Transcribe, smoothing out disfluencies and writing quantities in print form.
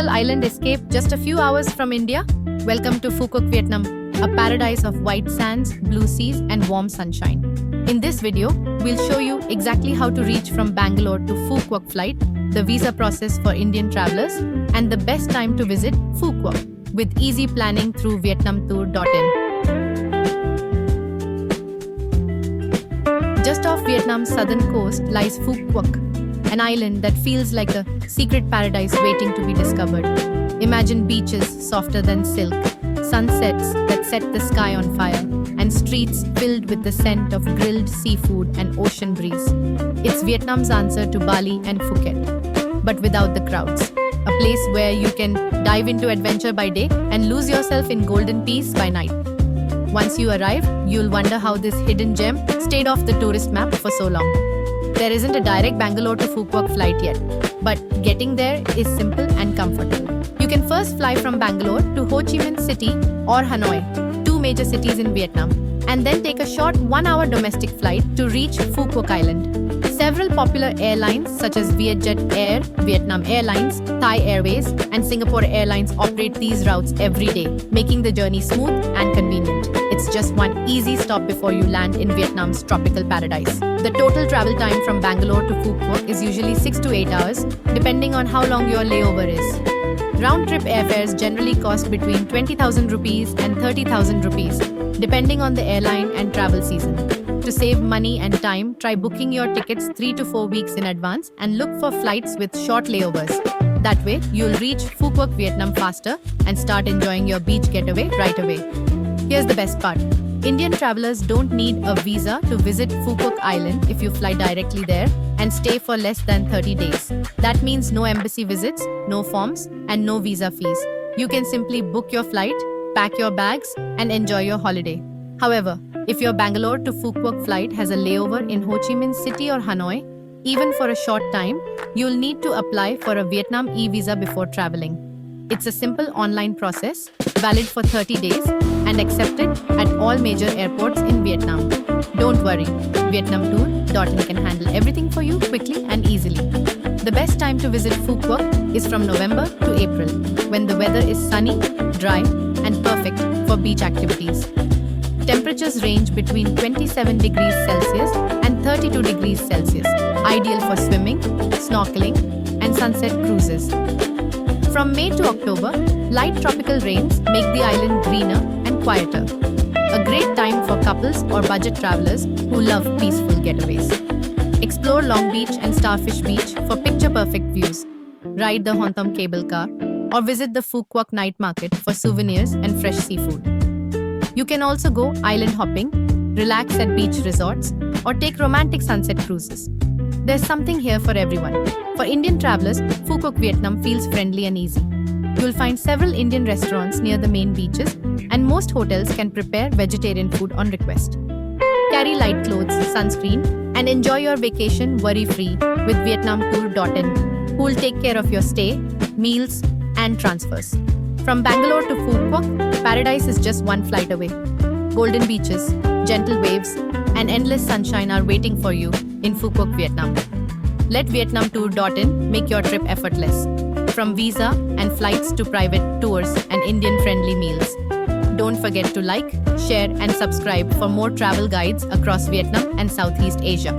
Island escape just a few hours from India? Welcome to Phu Quoc, Vietnam, a paradise of white sands, blue seas, and warm sunshine. In this video, we'll show you exactly how to reach from Bangalore to Phu Quoc flight, the visa process for Indian travelers, and the best time to visit Phu Quoc with easy planning through vietnamtour.in. Just off Vietnam's southern coast lies Phu Quoc, an island that feels like a secret paradise waiting to be discovered. Imagine beaches softer than silk, sunsets that set the sky on fire, and streets filled with the scent of grilled seafood and ocean breeze. It's Vietnam's answer to Bali and Phuket, but without the crowds. A place where you can dive into adventure by day and lose yourself in golden peace by night. Once you arrive, you'll wonder how this hidden gem stayed off the tourist map for so long. There isn't a direct Bangalore to Phu Quoc flight yet, but getting there is simple and comfortable. You can first fly from Bangalore to Ho Chi Minh City or Hanoi, two major cities in Vietnam, and then take a short 1-hour domestic flight to reach Phu Quoc Island. Several popular airlines such as Vietjet Air, Vietnam Airlines, Thai Airways, and Singapore Airlines operate these routes every day, making the journey smooth and convenient. It's just one easy stop before you land in Vietnam's tropical paradise. The total travel time from Bangalore to Phu Quoc is usually 6 to 8 hours, depending on how long your layover is. Round-trip airfares generally cost between 20,000 rupees and 30,000 rupees, depending on the airline and travel season. To save money and time, try booking your tickets 3 to 4 weeks in advance and look for flights with short layovers. That way, you'll reach Phu Quoc, Vietnam faster and start enjoying your beach getaway right away. Here's the best part. Indian travelers don't need a visa to visit Phu Quoc Island if you fly directly there and stay for less than 30 days. That means no embassy visits, no forms, and no visa fees. You can simply book your flight, pack your bags, and enjoy your holiday. However, if your Bangalore to Phu Quoc flight has a layover in Ho Chi Minh City or Hanoi, even for a short time, you'll need to apply for a Vietnam e-visa before traveling. It's a simple online process, valid for 30 days, and accepted at all major airports in Vietnam. Don't worry, vietnamtour.in can handle everything for you quickly and easily. The best time to visit Phu Quoc is from November to April, when the weather is sunny, dry, and perfect for beach activities. Temperatures range between 27 degrees Celsius and 32 degrees Celsius, ideal for swimming, snorkeling, and sunset cruises. From May to October, light tropical rains make the island greener and quieter. A great time for couples or budget travelers who love peaceful getaways. Explore Long Beach and Starfish Beach for picture-perfect views. Ride the Hon Tom cable car or visit the Phu Quoc night market for souvenirs and fresh seafood. You can also go island hopping, relax at beach resorts, or take romantic sunset cruises. There's something here for everyone. For Indian travelers, Phu Quoc, Vietnam feels friendly and easy. You'll find several Indian restaurants near the main beaches, and most hotels can prepare vegetarian food on request. Carry light clothes, sunscreen, and enjoy your vacation worry-free with vietnamtour.in, who will take care of your stay, meals, and transfers. From Bangalore to Phu Quoc, paradise is just one flight away. Golden beaches, gentle waves, and endless sunshine are waiting for you in Phu Quoc, Vietnam. Let vietnamtour.in make your trip effortless. From visa and flights to private tours and Indian-friendly meals. Don't forget to like, share, and subscribe for more travel guides across Vietnam and Southeast Asia.